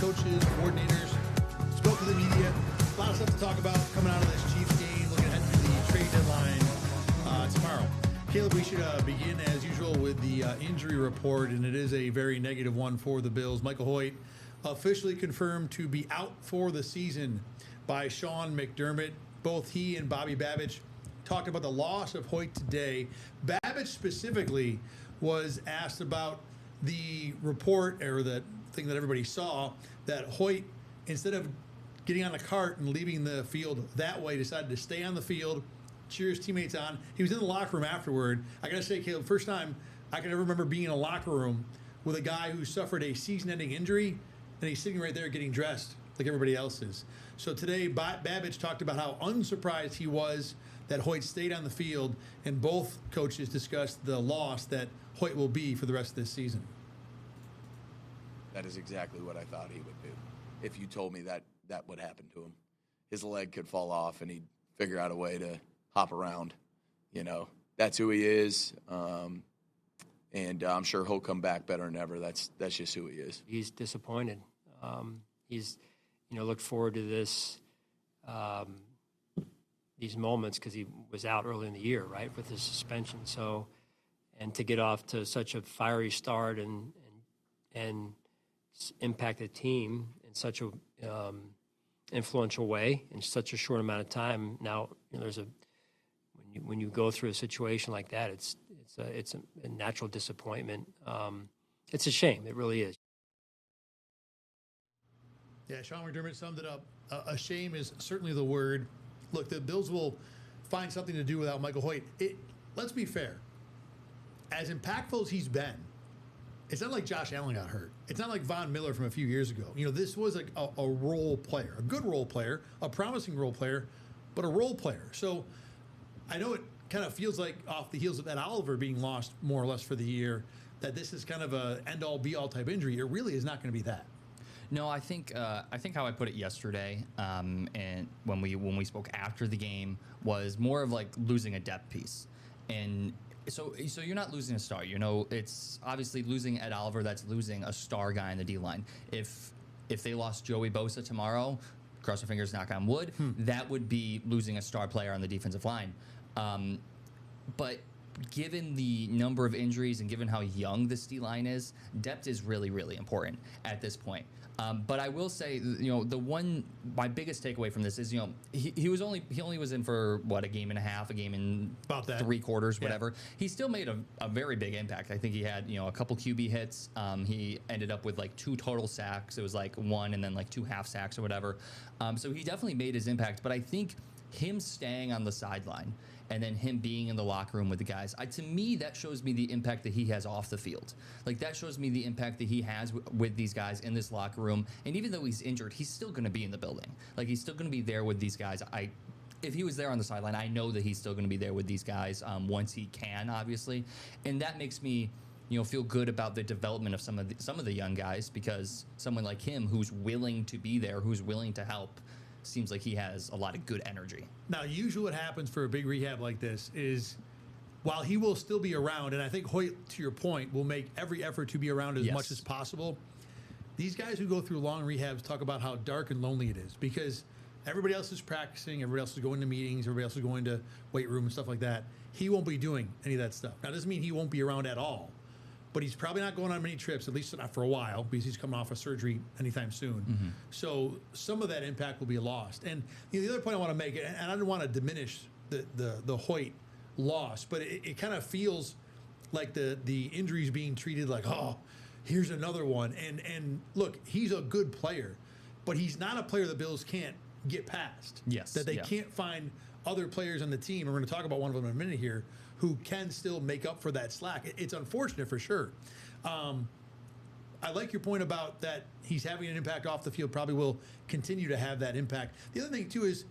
coaches, coordinators, spoke to the media. A lot of stuff to talk about coming out of this Chiefs game, looking ahead to the trade deadline tomorrow. Caleb, we should begin, as usual, with the injury report, and it is a very negative one for the Bills. Michael Hoyt officially confirmed to be out for the season by Sean McDermott. Both he and Bobby Babich talked about the loss of Hoyt today. Babich specifically was asked about the report, or the thing that everybody saw, that Hoyt, instead of getting on a cart and leaving the field that way, decided to stay on the field, cheer his teammates on. He was in the locker room afterward. I got to say, Caleb, first time I can ever remember being in a locker room with a guy who suffered a season-ending injury, and he's sitting right there getting dressed like everybody else is. So today, Babich talked about how unsurprised he was that Hoyt stayed on the field, and both coaches discussed the loss that Hoyt will be for the rest of this season. That is exactly what I thought he would do. If you told me that would happen to him, his leg could fall off and he'd figure out a way to hop around. You know, that's who he is. And I'm sure he'll come back better than ever. That's just who he is. He's disappointed. He's, looked forward to this, these moments, because he was out early in the year, right, with his suspension. So, and to get off to such a fiery start and impact the team in such a influential way in such a short amount of time. Now, there's when you go through a situation like that, it's a natural disappointment. It's a shame. It really is. Yeah, Sean McDermott summed it up. A shame is certainly the word. Look, the Bills will find something to do without Michael Hoyt. Let's be fair. As impactful as he's been, it's not like Josh Allen got hurt. It's not like Von Miller from a few years ago. This was like a role player, a good role player, a promising role player, but a role player. So I know it kind of feels like off the heels of Ed Oliver being lost more or less for the year, that this is kind of a end-all be-all type injury. It really is not going to be that. No, I think how I put it yesterday, and when we spoke after the game, was more of like losing a depth piece. And so you're not losing a star. It's obviously losing Ed Oliver. That's losing a star guy in the D line. If they lost Joey Bosa tomorrow, cross our fingers, knock on wood, that would be losing a star player on the defensive line. But given the number of injuries and given how young this D line is, depth is really, really important at this point. But I will say, my biggest takeaway from this is, he only was in for a game and a half, a game and about that, 3 quarters, whatever. Yeah. He still made a very big impact. I think he had, a couple QB hits. He ended up with 2 total sacks. It was 1 and then 2 half sacks or whatever. So he definitely made his impact. But I think him staying on the sideline and then him being in the locker room with the guys, to me, that shows me the impact that he has off the field. That shows me the impact that he has with these guys in this locker room. And even though he's injured, he's still going to be in the building. He's still going to be there with these guys. If he was there on the sideline, I know that he's still going to be there with these guys once he can, obviously. And that makes me feel good about the development of some of the young guys, because someone like him who's willing to be there, who's willing to help, seems like he has a lot of good energy. Now, usually what happens for a big rehab like this is, while he will still be around, and I think Hoyt, to your point, will make every effort to be around as much as possible, these guys who go through long rehabs talk about how dark and lonely it is, because everybody else is practicing, everybody else is going to meetings, everybody else is going to weight room and stuff like that. He won't be doing any of that stuff. Now, it doesn't mean he won't be around at all, but he's probably not going on many trips, at least not for a while, because he's coming off a surgery anytime soon. Mm-hmm. So some of that impact will be lost. And the other point I want to make, and I don't want to diminish the Hoyt loss, but it kind of feels like the injuries being treated like, oh, here's another one. And look, he's a good player, but he's not a player the Bills can't get past. Yes. That they can't find other players on the team, and we're going to talk about one of them in a minute here, who can still make up for that slack. It's unfortunate for sure. I like your point about that he's having an impact off the field, probably will continue to have that impact. The other thing, too, is,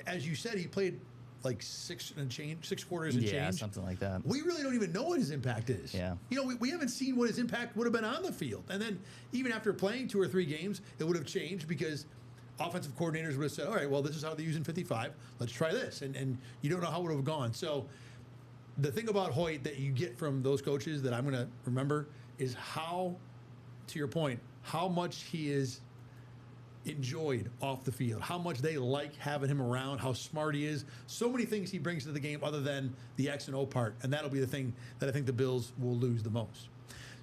as you said, he played 6 quarters and change. Yeah, something like that. We really don't even know what his impact is. Yeah. We haven't seen what his impact would have been on the field. And then even after playing 2 or 3 games, it would have changed, because offensive coordinators would have said, all right, well, this is how they're using 55. Let's try this. And you don't know how it would have gone. So the thing about Hoyt that you get from those coaches that I'm going to remember is how, to your point, how much he is enjoyed off the field, how much they like having him around, how smart he is. So many things he brings to the game other than the X and O part, and that'll be the thing that I think the Bills will lose the most.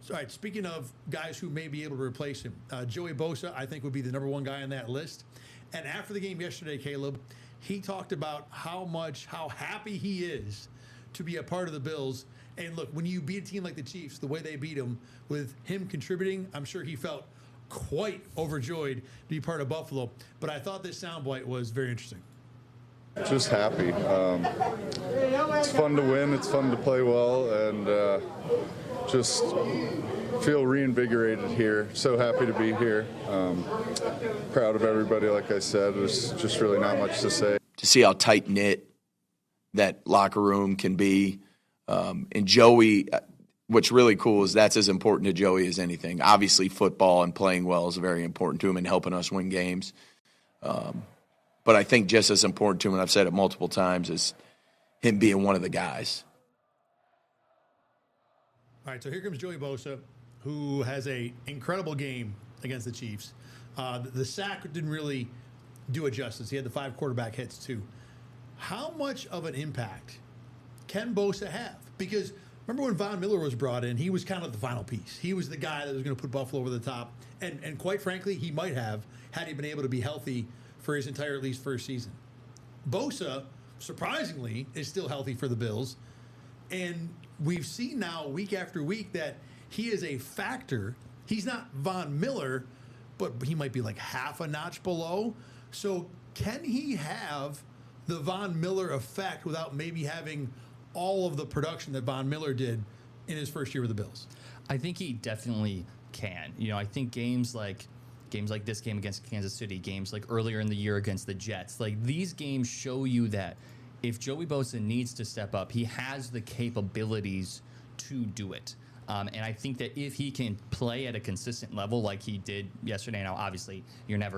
So, all right, speaking of guys who may be able to replace him, Joey Bosa, I think, would be the number one guy on that list. And after the game yesterday, Caleb, he talked about how happy he is to be a part of the Bills. And look, when you beat a team like the Chiefs, the way they beat them, with him contributing, I'm sure he felt quite overjoyed to be part of Buffalo. But I thought this soundbite was very interesting. Just happy. It's fun to win. It's fun to play well, and just feel reinvigorated here. So happy to be here. Proud of everybody. Like I said, there's just really not much to say. To see how tight knit that locker room can be, and Joey. What's really cool is that's as important to Joey as anything. Obviously, football and playing well is very important to him and helping us win games. But I think just as important to him, and I've said it multiple times, is him being one of the guys. All right, so here comes Joey Bosa, who has an incredible game against the Chiefs. The sack didn't really do it justice. He had the 5 quarterback hits, too. How much of an impact can Bosa have? Because remember when Von Miller was brought in, he was kind of the final piece. He was the guy that was going to put Buffalo over the top. And quite frankly, he might have had he been able to be healthy for his entire, at least, first season. Bosa, surprisingly, is still healthy for the Bills. And we've seen now week after week that he is a factor. He's not Von Miller, but he might be like half a notch below. So can he have the Von Miller effect without maybe having all of the production that Von Miller did in his first year with the Bills? I think he definitely can. You know, I think games like this game against Kansas City, games like earlier in the year against the Jets, like these games show you that if Joey Bosa needs to step up, he has the capabilities to do it. And I think that if he can play at a consistent level like he did yesterday, now obviously you're not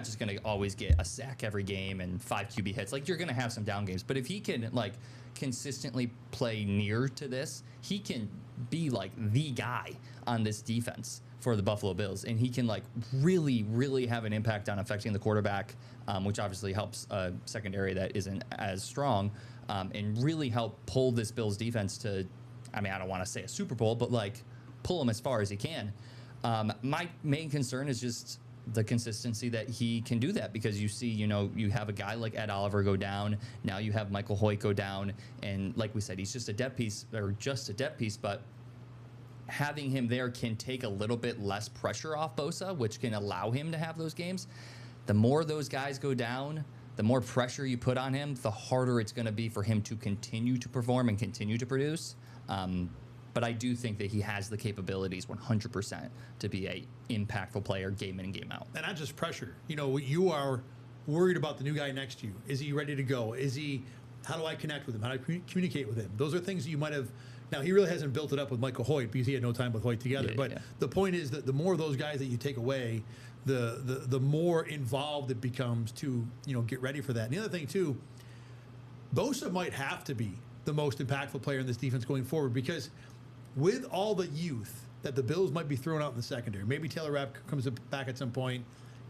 just going to always get a sack every game and 5 QB hits. Like, you're going to have some down games. But if he can, like, consistently play near to this, he can be, like, the guy on this defense for the Buffalo Bills. And he can, like, really, really have an impact on affecting the quarterback, which obviously helps a secondary that isn't as strong, and really help pull this Bills defense to, I mean, I don't want to say a Super Bowl, but, like, pull them as far as he can. My main concern is just the consistency that he can do that, because you see, you have a guy like Ed Oliver go down. Now you have Michael Hoyt go down. And like we said, he's just a depth piece, but having him there can take a little bit less pressure off Bosa, which can allow him to have those games. The more those guys go down, the more pressure you put on him, the harder it's going to be for him to continue to perform and continue to produce. But I do think that he has the capabilities 100% to be a impactful player game in and game out. And not just pressure. You are worried about the new guy next to you. Is he ready to go? How do I connect with him? How do I communicate with him? Those are things that you might have. Now, he really hasn't built it up with Michael Hoyt because he had no time with Hoyt together. The point is that the more of those guys that you take away, the more involved it becomes to get ready for that. And the other thing, too, Bosa might have to be the most impactful player in this defense going forward, because with all the youth that the Bills might be throwing out in the secondary, maybe Taylor Rapp comes back at some point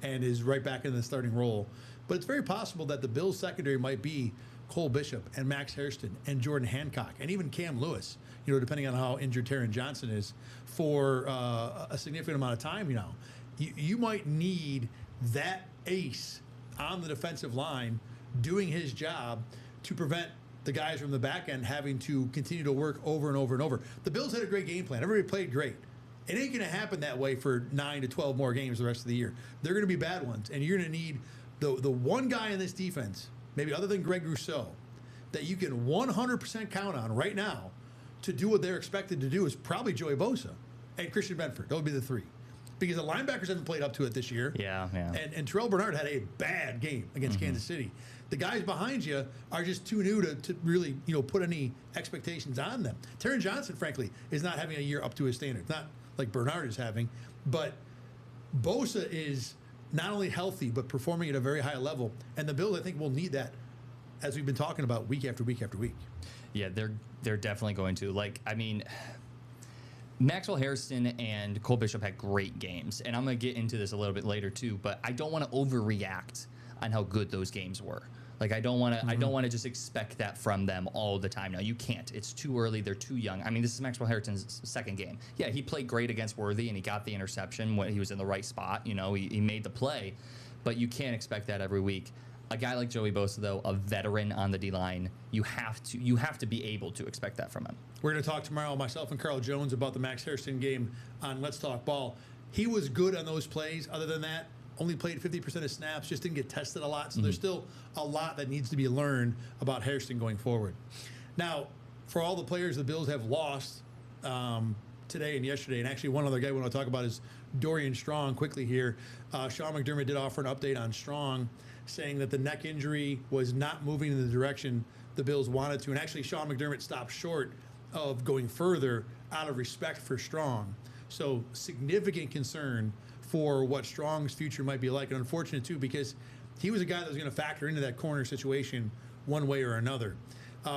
and is right back in the starting role. But it's very possible that the Bills secondary might be Cole Bishop and Max Hairston and Jordan Hancock and even Cam Lewis, depending on how injured Taron Johnson is for a significant amount of time. You might need that ace on the defensive line doing his job to prevent the guys from the back end having to continue to work over and over and over. The Bills had a great game plan. Everybody played great. It ain't going to happen that way for 9 to 12 more games the rest of the year. They're going to be bad ones, and you're going to need the one guy in this defense, maybe other than Greg Rousseau, that you can 100% count on right now to do what they're expected to do is probably Joey Bosa and Christian Benford. Those would be the three. Because the linebackers haven't played up to it this year. Yeah. And Terrell Bernard had a bad game against Kansas City. The guys behind you are just too new to really, put any expectations on them. Taron Johnson, frankly, is not having a year up to his standards. Not like Bernard is having, but Bosa is not only healthy, but performing at a very high level. And the Bills, I think, will need that, as we've been talking about week after week after week. Yeah, they're definitely going to. Maxwell Harrison and Cole Bishop had great games, and I'm going to get into this a little bit later too, but I don't want to overreact on how good those games were. Like, I don't want to just expect that from them all the time. No, you can't. It's too early. They're too young. I mean, this is Maxwell Harrison's second game. Yeah, he played great against Worthy, and he got the interception when he was in the right spot. You know, he made the play, but you can't expect that every week. A guy like Joey Bosa, though, a veteran on the D-line, you have to be able to expect that from him. We're going to talk tomorrow, myself and Carl Jones, about the Max Harrison game on Let's Talk Ball. He was good on those plays. Other than that, only played 50% of snaps, just didn't get tested a lot. So there's still a lot that needs to be learned about Harrison going forward. Now, for all the players the Bills have lost today and yesterday, and actually one other guy we want to talk about is Dorian Strong quickly here. Sean McDermott did offer an update on Strong, saying that the neck injury was not moving in the direction the Bills wanted to. And actually, Sean McDermott stopped short of going further out of respect for Strong. So significant concern for what Strong's future might be like. And unfortunate, too, because he was a guy that was going to factor into that corner situation one way or another.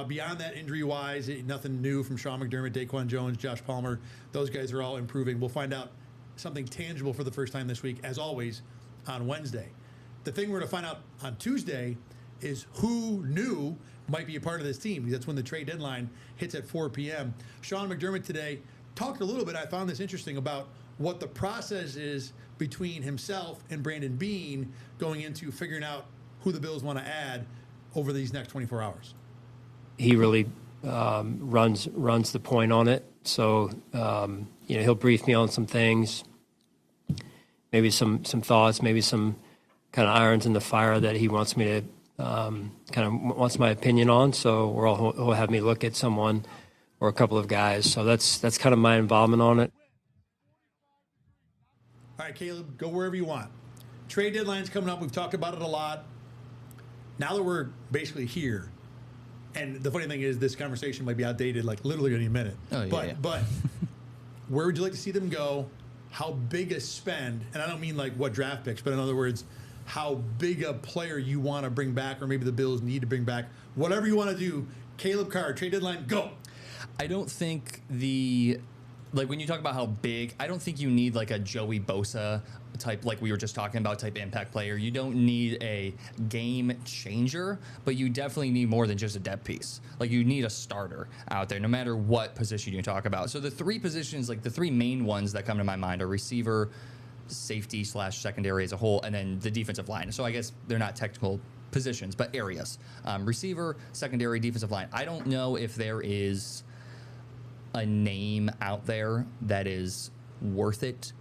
Beyond that, injury-wise, nothing new from Sean McDermott, Daquan Jones, Josh Palmer. Those guys are all improving. We'll find out something tangible for the first time this week, as always, on Wednesday. The thing we're going to find out on Tuesday is who new might be a part of this team. That's when the trade deadline hits at 4 p.m. Sean McDermott today talked a little bit, I found this interesting, about what the process is between himself and Brandon Beane going into figuring out who the Bills want to add over these next 24 hours. He really runs the point on it. So, he'll brief me on some things, maybe some thoughts, maybe some kind of irons in the fire that he wants me to wants my opinion on. So he'll have me look at someone or a couple of guys. So that's kind of my involvement on it. All right, Caleb, go wherever you want. Trade deadline's coming up. We've talked about it a lot. Now that we're basically here, and the funny thing is this conversation might be outdated like literally any minute. Oh, yeah, But where would you like to see them go? How big a spend? And I don't mean like what draft picks, but in other words, how big a player you want to bring back, or maybe the Bills need to bring back. Whatever you want to do, Caleb Carr, trade deadline, go. I don't think when you talk about how big, I don't think you need like a Joey Bosa type, like we were just talking about, type impact player. You don't need a game changer, but you definitely need more than just a depth piece. Like, you need a starter out there, no matter what position you talk about. So the three positions, like the three main ones that come to my mind are receiver, safety / secondary as a whole, and then the defensive line. So I guess they're not technical positions, but areas. Receiver, secondary, defensive line. I don't know if there is a name out there that is worth it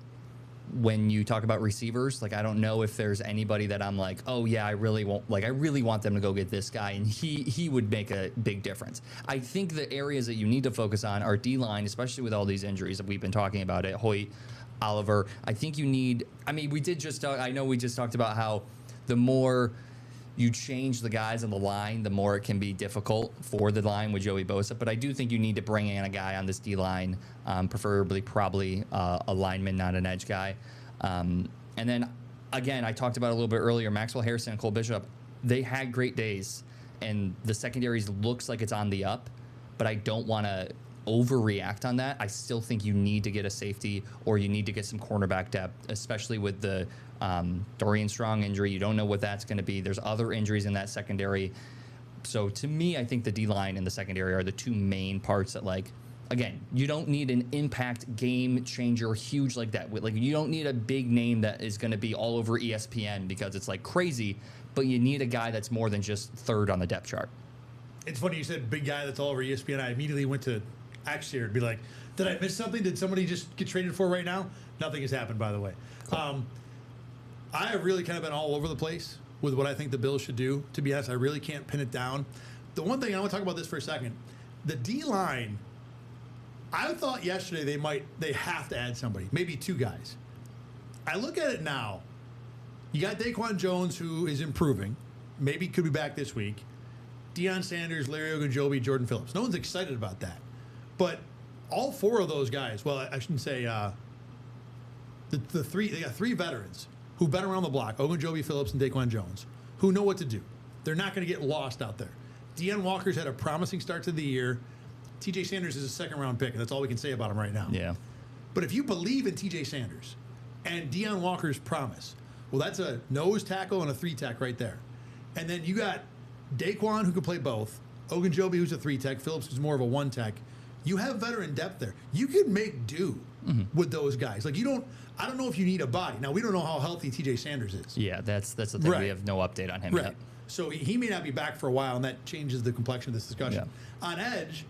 when you talk about receivers. Like, I don't know if there's anybody that I'm like, oh yeah, I really want them to go get this guy, and he would make a big difference. I think the areas that you need to focus on are D-line, especially with all these injuries that we've been talking about at Hoyt, Oliver. I think you need, I mean, we just talked about how the more you change the guys on the line, the more it can be difficult for the line with Joey Bosa. But I do think you need to bring in a guy on this D-line, probably a lineman, not an edge guy. And then, again, I talked about a little bit earlier, Maxwell Harrison and Cole Bishop, they had great days, and the secondaries looks like it's on the up, but I don't want to overreact on that. I still think you need to get a safety, or you need to get some cornerback depth, especially with the Dorian Strong injury. You don't know what that's going to be. There's other injuries in that secondary. So to me, I think the D-line and the secondary are the two main parts that, like, again, you don't need an impact game changer huge like that. Like, you don't need a big name that is going to be all over ESPN because it's like crazy, but you need a guy that's more than just third on the depth chart. It's funny you said big guy that's all over ESPN. I immediately went to Axier and be like, did I miss something? Did somebody just get traded for right now? Nothing has happened, by the way. Cool. I have really kind of been all over the place with what I think the Bills should do. To be honest, I really can't pin it down. The one thing, I want to talk about this for a second. The D-line, I thought yesterday they have to add somebody, maybe two guys. I look at it now. You got Daquan Jones, who is improving. Maybe could be back this week. Deion Sanders, Larry Ogunjobi, Jordan Phillips. No one's excited about that. But all four of those guys, well, I shouldn't say the three, they got three veterans who've been around the block, Ogunjobi, Phillips, and Daquan Jones, who know what to do. They're not going to get lost out there. Deanne Walker's had a promising start to the year. TJ Sanders is a second-round pick, and that's all we can say about him right now. Yeah. But if you believe in T.J. Sanders and Deion Walker's promise, well, that's a nose tackle and a 3-tech right there. And then you got Daquan, who can play both, Ogunjobi, who's a 3-tech, Phillips, who's more of a 1-tech. You have veteran depth there. You can make do with those guys. Like, I don't know if you need a body. Now, we don't know how healthy T.J. Sanders is. Yeah, that's the thing. Right. We have no update on him Right. yet. So he may not be back for a while, and that changes the complexion of this discussion. Yeah. On edge,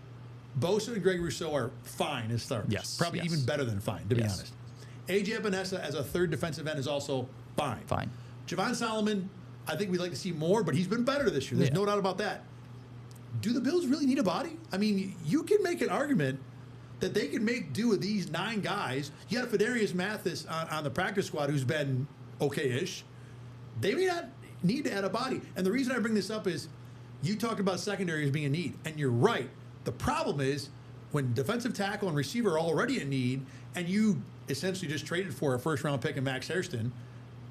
Bosa and Greg Rousseau are fine as starters. Yes. Probably even better than fine, to be Yes. honest. A.J. Epinesa as a third defensive end is also fine. Fine. Javon Solomon, I think we'd like to see more, but he's been better this year. There's no doubt about that. Do the Bills really need a body? I mean, you can make an argument that they can make do with these 9 guys. You got Fidarius Mathis on the practice squad who's been okay-ish. They may not need to add a body. And the reason I bring this up is you talked about secondary as being a need, and you're right. The problem is when defensive tackle and receiver are already in need, and you essentially just traded for a first-round pick in Max Hairston,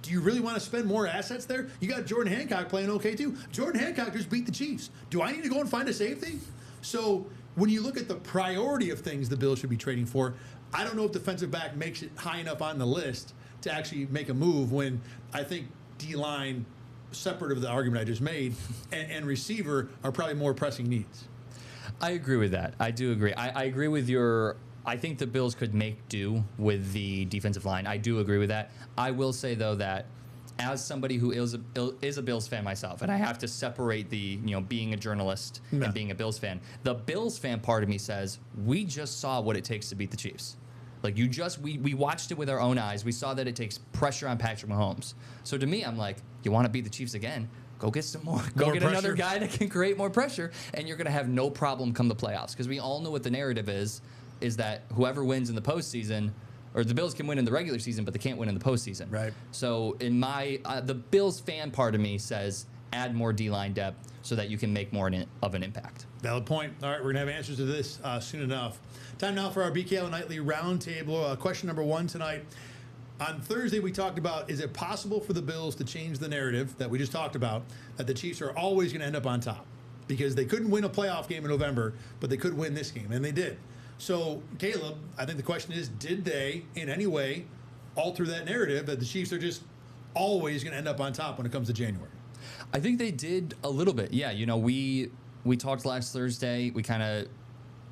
do you really want to spend more assets there? You got Jordan Hancock playing okay, too. Jordan Hancock just beat the Chiefs. Do I need to go and find a safety? So when you look at the priority of things the Bills should be trading for, I don't know if defensive back makes it high enough on the list to actually make a move when I think D-line, separate of the argument I just made, and receiver are probably more pressing needs. I agree with that. I do agree. I agree with your... I think the Bills could make do with the defensive line. I do agree with that. I will say, though, that as somebody who is a Bills fan myself, and I have to separate the, being a journalist and being a Bills fan, the Bills fan part of me says, we just saw what it takes to beat the Chiefs. Like, we watched it with our own eyes. We saw that it takes pressure on Patrick Mahomes. So to me, I'm like, you want to beat the Chiefs again? Go get some more. Go get another guy that can create more pressure, and you're going to have no problem come the playoffs. Because we all know what the narrative is that whoever wins in the postseason, or the Bills can win in the regular season, but they can't win in the postseason. Right. So in my the Bills fan part of me says add more D-line depth so that you can make more of an impact. Valid point. All right, we're going to have answers to this soon enough. Time now for our BKL Nightly Roundtable. Question number 1 tonight. On Thursday, we talked about, is it possible for the Bills to change the narrative that we just talked about, that the Chiefs are always going to end up on top? Because they couldn't win a playoff game in November, but they could win this game, and they did. So, Caleb, I think the question is, did they, in any way, alter that narrative that the Chiefs are just always going to end up on top when it comes to January? I think they did a little bit. Yeah, we talked last Thursday. We kind of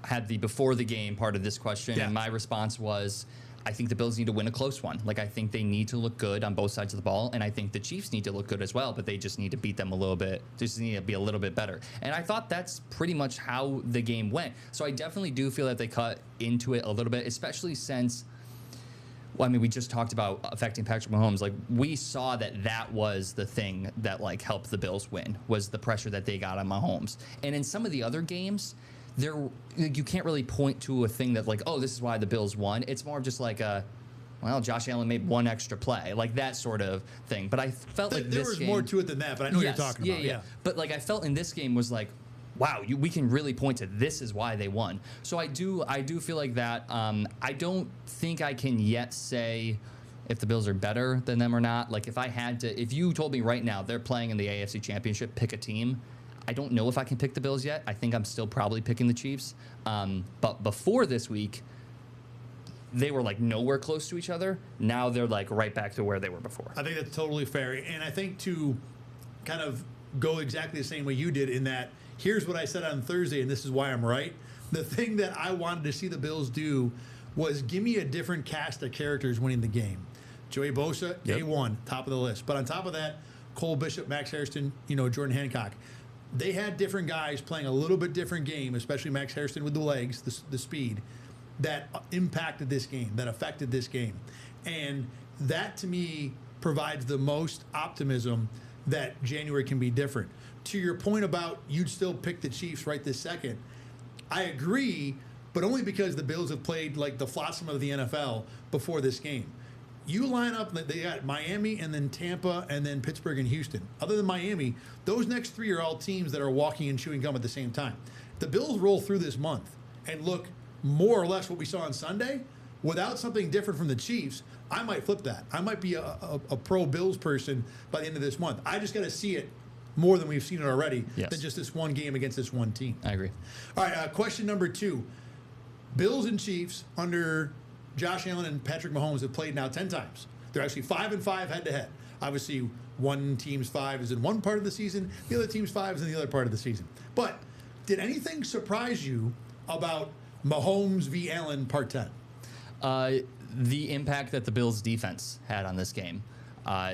had the before the game part of this question, and my response was, I think the Bills need to win a close one. Like, I think they need to look good on both sides of the ball, and I think the Chiefs need to look good as well, but they just need to beat them a little bit. Just need to be a little bit better. And I thought that's pretty much how the game went. So I definitely do feel that they cut into it a little bit, especially since, well, I mean, we just talked about affecting Patrick Mahomes. Like, we saw that was the thing that, like, helped the Bills win, was the pressure that they got on Mahomes. And in some of the other games, you can't really point to a thing that, like, oh, this is why the Bills won. It's more of just like Josh Allen made one extra play, like that sort of thing. But I felt like there was more to it than that, but I know what you're talking about. Yeah. But like, I felt in this game was like, wow, we can really point to this is why they won. So I do feel like that. I don't think I can yet say if the Bills are better than them or not. Like, if you told me right now they're playing in the AFC Championship, pick a team, I don't know if I can pick the Bills yet. I think I'm still probably picking the Chiefs. But before this week, they were like nowhere close to each other. Now they're like right back to where they were before. I think that's totally fair. And I think to kind of go exactly the same way you did, in that here's what I said on Thursday, and this is why I'm right. The thing that I wanted to see the Bills do was give me a different cast of characters winning the game. Joey Bosa, day one, top of the list. But on top of that, Cole Bishop, Max Hairston, Jordan Hancock. They had different guys playing a little bit different game, especially Max Hairston with the legs, the speed, that impacted this game, that affected this game. And that, to me, provides the most optimism that January can be different. To your point about you'd still pick the Chiefs right this second, I agree, but only because the Bills have played like the flotsam of the NFL before this game. You line up, they got Miami and then Tampa and then Pittsburgh and Houston. Other than Miami, those next three are all teams that are walking and chewing gum at the same time. The Bills roll through this month and look more or less what we saw on Sunday. Without something different from the Chiefs, I might flip that. I might be a pro-Bills person by the end of this month. I just got to see it more than we've seen it already than just this one game against this one team. I agree. All right, question number 2. Bills and Chiefs under Josh Allen and Patrick Mahomes have played now 10 times. They're actually 5-5 head-to-head. Obviously, one team's 5 is in one part of the season, the other team's 5 is in the other part of the season. But did anything surprise you about Mahomes v. Allen Part 10? The impact that the Bills' defense had on this game,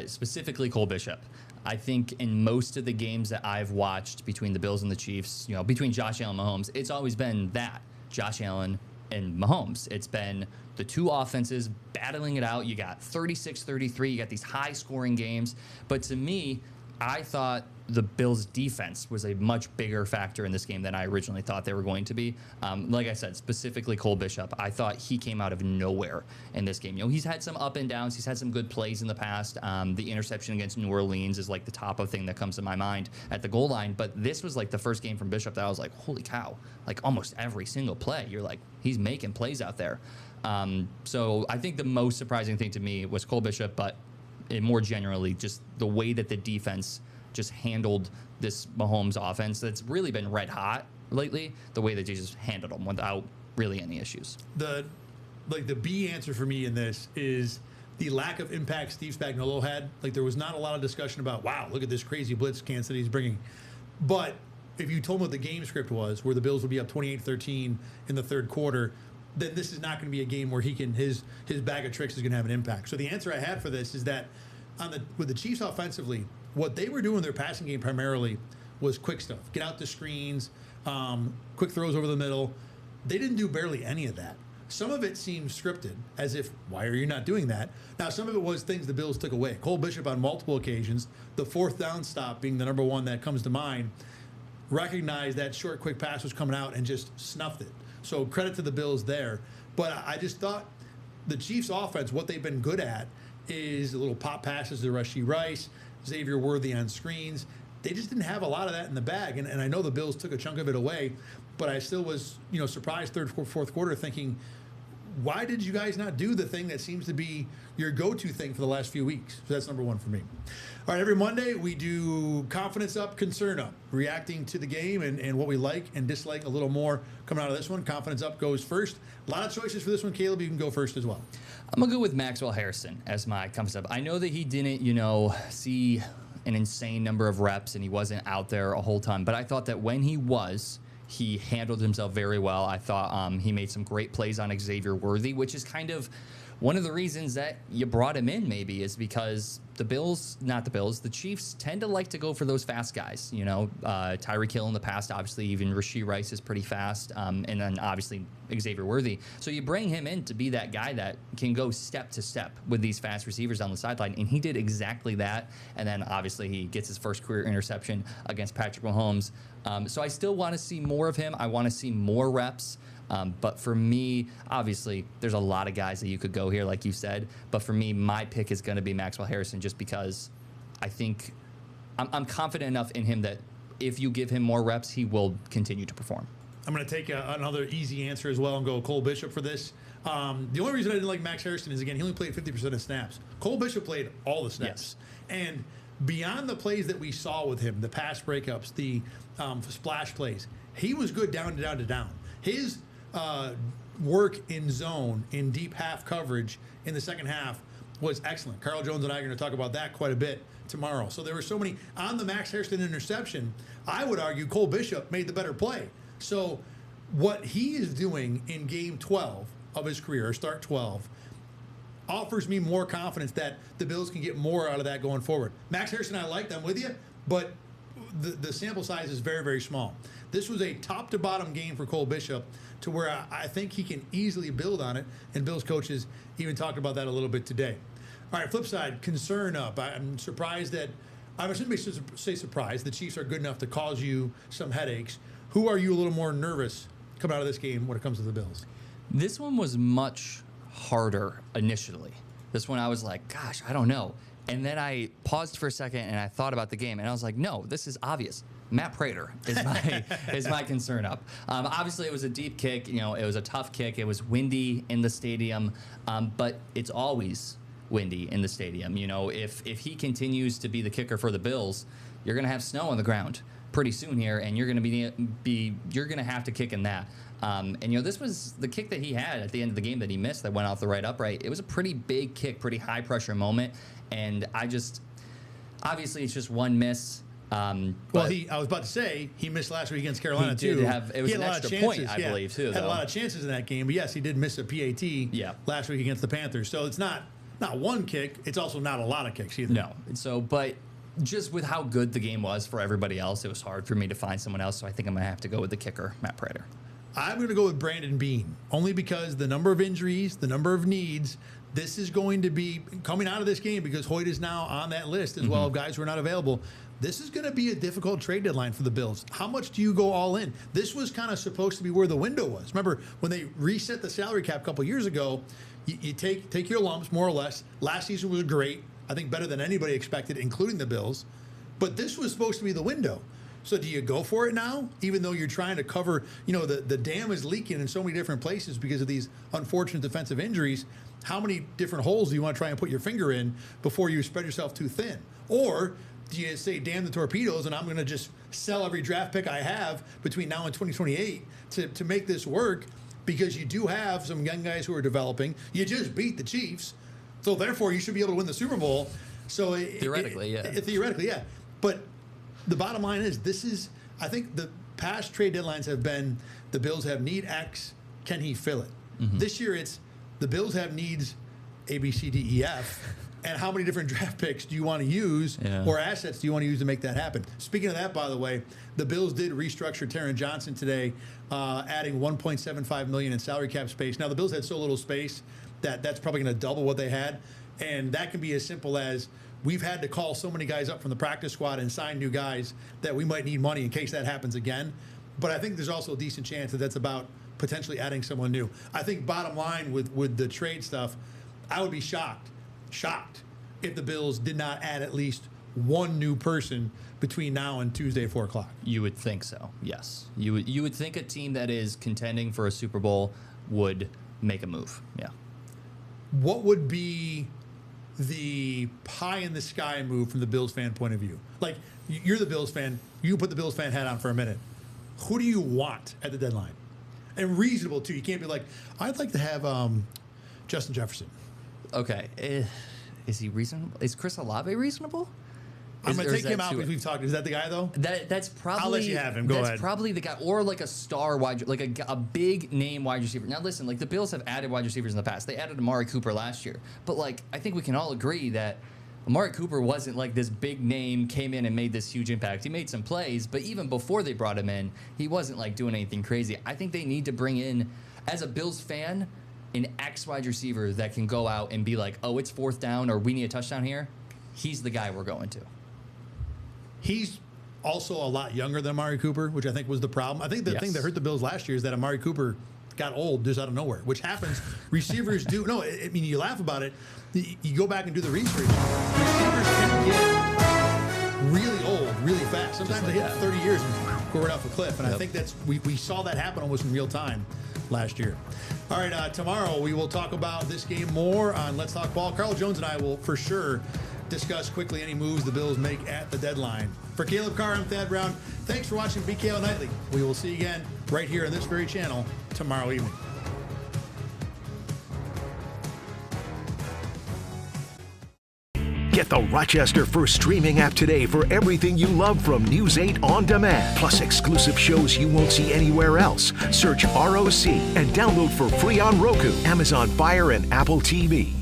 specifically Cole Bishop. I think in most of the games that I've watched between the Bills and the Chiefs, between Josh Allen and Mahomes, it's always been that, Josh Allen and Mahomes. It's been the two offenses battling it out. You got 36-33. You got these high-scoring games. But to me, I thought the Bills' defense was a much bigger factor in this game than I originally thought they were going to be. Like I said, specifically Cole Bishop, I thought he came out of nowhere in this game. He's had some up and downs. He's had some good plays in the past. The interception against New Orleans is like the top of thing that comes to my mind at the goal line. But this was like the first game from Bishop that I was like, holy cow, like almost every single play. You're like, he's making plays out there. So I think the most surprising thing to me was Cole Bishop, but more generally, just the way that the defense just handled this Mahomes offense that's really been red hot lately, the way that they just handled them without really any issues. The B answer for me in this is the lack of impact Steve Spagnuolo had. Like, there was not a lot of discussion about, wow, look at this crazy blitz Kansas City's bringing. But if you told me what the game script was, where the Bills would be up 28-13 in the third quarter, then this is not going to be a game where his bag of tricks is going to have an impact. So the answer I had for this is that with the Chiefs offensively, what they were doing in their passing game primarily was quick stuff. Get out the screens, quick throws over the middle. They didn't do barely any of that. Some of it seemed scripted, as if, why are you not doing that? Now, some of it was things the Bills took away. Cole Bishop on multiple occasions, the fourth down stop being the number one that comes to mind, recognized that short, quick pass was coming out and just snuffed it. So credit to the Bills there. But I just thought the Chiefs' offense, what they've been good at is the little pop passes to Rashee Rice, Xavier Worthy on screens. They just didn't have a lot of that in the bag. And I know the Bills took a chunk of it away, but I still was surprised third, fourth quarter thinking, why did you guys not do the thing that seems to be your go-to thing for the last few weeks? So that's number one for me. All right, every Monday we do Confidence Up, Concern Up, reacting to the game and what we like and dislike a little more coming out of this one. Confidence Up goes first. A lot of choices for this one. Caleb, you can go first as well. I'm going to go with Maxwell Harrison as my Confidence Up. I know that he didn't, see an insane number of reps and he wasn't out there a whole ton, but I thought that when he was, he handled himself very well. I thought he made some great plays on Xavier Worthy, which is kind of one of the reasons that you brought him in, maybe, is because the Chiefs tend to like to go for those fast guys. Tyreek Hill in the past, obviously, even Rashee Rice is pretty fast, and then obviously Xavier Worthy. So you bring him in to be that guy that can go step to step with these fast receivers on the sideline, and he did exactly that. And then obviously he gets his first career interception against Patrick Mahomes. So I still want to see more of him. I want to see more reps. But for me, obviously, there's a lot of guys that you could go here, like you said. But for me, my pick is going to be Maxwell Harrison just because I think I'm confident enough in him that if you give him more reps, he will continue to perform. I'm going to take another easy answer as well and go Cole Bishop for this. The only reason I didn't like Max Harrison is, again, he only played 50% of snaps. Cole Bishop played all the snaps. Yes. And beyond the plays that we saw with him, the pass breakups, the splash plays, he was good down to down. His work in zone, in deep half coverage in the second half was excellent. Carl Jones and I are going to talk about that quite a bit tomorrow. So there were so many. On the Max Harrison interception, I would argue Cole Bishop made the better play. So what he is doing in game 12 of his career, or start 12, offers me more confidence that the Bills can get more out of that going forward. Max Harrison, I like them with you, but the sample size is very, very small. This was a top-to-bottom game for Cole Bishop to where I think he can easily build on it, and Bills coaches even talked about that a little bit today. All right, flip side, concern up. I'm surprised that – I shouldn't say surprised. The Chiefs are good enough to cause you some headaches. Who are you a little more nervous coming out of this game when it comes to the Bills? This one was much harder initially. This one I was like, gosh, I don't know. And then I paused for a second and I thought about the game and I was like, no, this is obvious. Matt Prater is my concern up. Obviously, it was a deep kick. It was a tough kick. It was windy in the stadium. But it's always windy in the stadium. You know, if he continues to be the kicker for the Bills, you're going to have snow on the ground pretty soon here, and you're going to have to kick in that. And you know, this was the kick that he had at the end of the game that he missed that went off the right upright. It was a pretty big kick, pretty high pressure moment, and obviously it's just one miss. I was about to say he missed last week against Carolina too. It was an extra point, I believe, too. Had a lot of chances in that game, but yes, he did miss a PAT last week against the Panthers. So it's not one kick. It's also not a lot of kicks either. No. So, but just with how good the game was for everybody else, it was hard for me to find someone else. So I think I'm gonna have to go with the kicker, Matt Prater. I'm going to go with Brandon Beane, only because the number of injuries, the number of needs, this is going to be coming out of this game because Hoyt is now on that list as well of guys who are not available. This is going to be a difficult trade deadline for the Bills. How much do you go all in? This was kind of supposed to be where the window was. Remember, when they reset the salary cap a couple years ago, you take your lumps, more or less. Last season was great. I think better than anybody expected, including the Bills. But this was supposed to be the window. So do you go for it now, even though you're trying to cover, the dam is leaking in so many different places because of these unfortunate defensive injuries? How many different holes do you want to try and put your finger in before you spread yourself too thin? Or do you say, damn the torpedoes, and I'm going to just sell every draft pick I have between now and 2028 to make this work, because you do have some young guys who are developing. You just beat the Chiefs, so therefore you should be able to win the Super Bowl. So Theoretically, yeah. But the bottom line is, I think the past trade deadlines have been the Bills have need X, can he fill it? This year it's the Bills have needs A, B, C, D, E, F, and how many different draft picks do you want to use or assets do you want to use to make that happen? Speaking of that, by the way, the Bills did restructure Taron Johnson today, adding $1.75 million in salary cap space. Now, the Bills had so little space that's probably going to double what they had, and that can be as simple as we've had to call so many guys up from the practice squad and sign new guys that we might need money in case that happens again. But I think there's also a decent chance that that's about potentially adding someone new. I think bottom line with the trade stuff, I would be shocked if the Bills did not add at least one new person between now and Tuesday at 4 o'clock. You would think so, yes. You would think a team that is contending for a Super Bowl would make a move, yeah. What would be the pie-in-the-sky move from the Bills fan point of view? Like, you're the Bills fan. You put the Bills fan hat on for a minute. Who do you want at the deadline? And reasonable, too. You can't be like, I'd like to have Justin Jefferson. Okay. Is he reasonable? Is Chris Olave reasonable? I'm going to take him out because we've talked. Is that the guy, though? That's probably... I'll let you have him. Go ahead. That's probably the guy. Or like a star wide... Like a big-name wide receiver. Now, listen, like the Bills have added wide receivers in the past. They added Amari Cooper last year. But, like, I think we can all agree that Amari Cooper wasn't like this big name, came in and made this huge impact. He made some plays, but even before they brought him in, he wasn't like doing anything crazy. I think they need to bring in, as a Bills fan, an X wide receiver that can go out and be like, oh, it's 4th down or we need a touchdown here. He's the guy we're going to. He's also a lot younger than Amari Cooper, which I think was the problem. I think the thing that hurt the Bills last year is that Amari Cooper got old just out of nowhere, which happens. Receivers do. No, I mean, you laugh about it. You go back and do the research. Receivers can get really old really fast. Sometimes they hit 30 years and go right off a cliff. And I think that's we saw that happen almost in real time last year. All right, tomorrow we will talk about this game more on Let's Talk Ball. Carl Jones and I will for sure discuss quickly any moves the Bills make at the deadline. For Caleb Carr, I'm Thad Brown. Thanks for watching BKL Nightly. We will see you again right here on this very channel tomorrow evening. Get the Rochester First streaming app today for everything you love from News 8 On Demand, plus exclusive shows you won't see anywhere else. Search ROC and download for free on Roku, Amazon Fire, and Apple TV.